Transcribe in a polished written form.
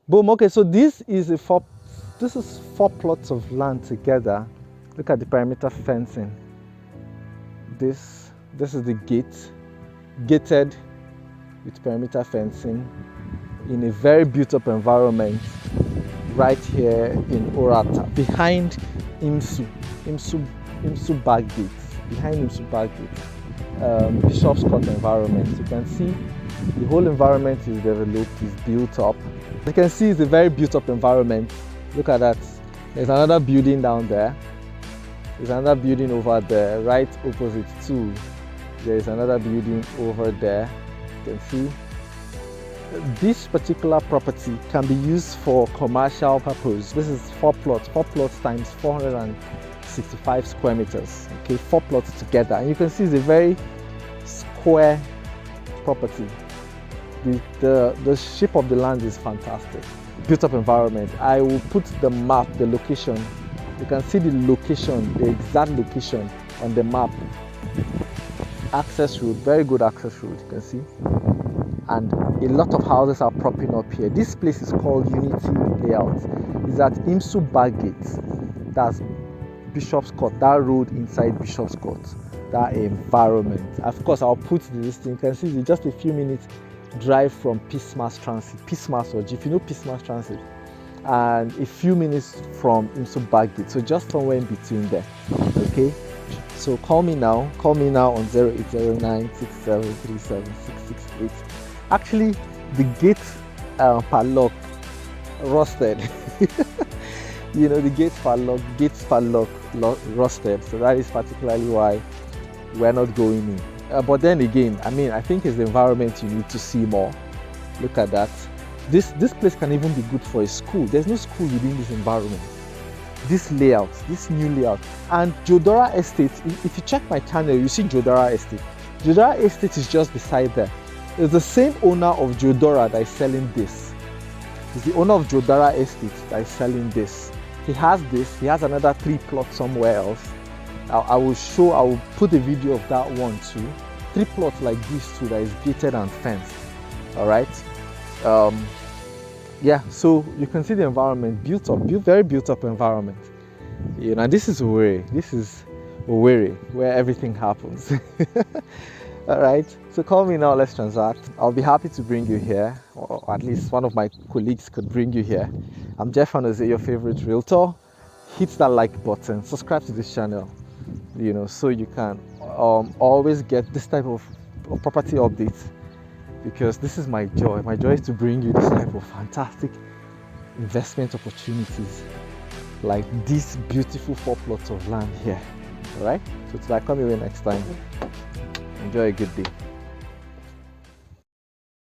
Boom. Okay, so this is four plots of land together. Look at the perimeter fencing. This is the gate, gated with perimeter fencing in a very built up environment right here in Orata, behind IMSU Backgate, behind IMSU Backgate, Bishop's Court environment. You can see the whole environment is developed, is built up. You can see it's a very built up environment. Look at that. There's another building down there. There's another building over there, right opposite too. There's another building over there. You can see this particular property can be used for commercial purpose. This is four plots times 465 square meters. Okay, four plots together, and you can see it's a very square property. The shape of the land is fantastic. Built up environment. I will put the map, the location. You can see the location, the exact location on the map. Access road, very good access road, you can see. And a lot of houses are propping up here. This place is called Unity Layout. It's at IMSU Backgate. That's Bishop's Court, that road inside Bishop's Court, that environment. Of course, I'll put this thing. You can see it's just a few minutes drive from Peace Mass Transit, Peace Mass, or if you know Peace Mass Transit, and a few minutes from IMSU Backgate. So just somewhere in between there. Okay. So call me now on 080967376668. Actually, the gate padlock rusted. You know, the gates padlock rusted. So that is particularly why we're not going in. But then again, I mean, I think it's the environment you need to see more. Look at that. This place can even be good for a school. There's no school within this environment. This layout, this new layout. And Jodora Estate, if you check my channel, you see Jodora Estate. Jodora Estate is just beside there. It's the same owner of Jodora that is selling this. It's the owner of Jodora Estate that is selling this. He has this, he has another 3 plots somewhere else. I will put a video of that one too. 3 plots like this too that is gated and fenced. All right. Yeah, so you can see the environment very built up environment. You know, and this is Owerri. This is Owerri, where everything happens. All right, so call me now, let's transact. I'll be happy to bring you here, or at least one of my colleagues could bring you here. I'm Jeff Anozie, your favorite realtor. Hit that like button, subscribe to this channel, you know, so you can always get this type of property updates, because this is my joy. My joy is to bring you this type of fantastic investment opportunities like these beautiful 4 plots of land here. All right, so till I come your way next time, enjoy a good day.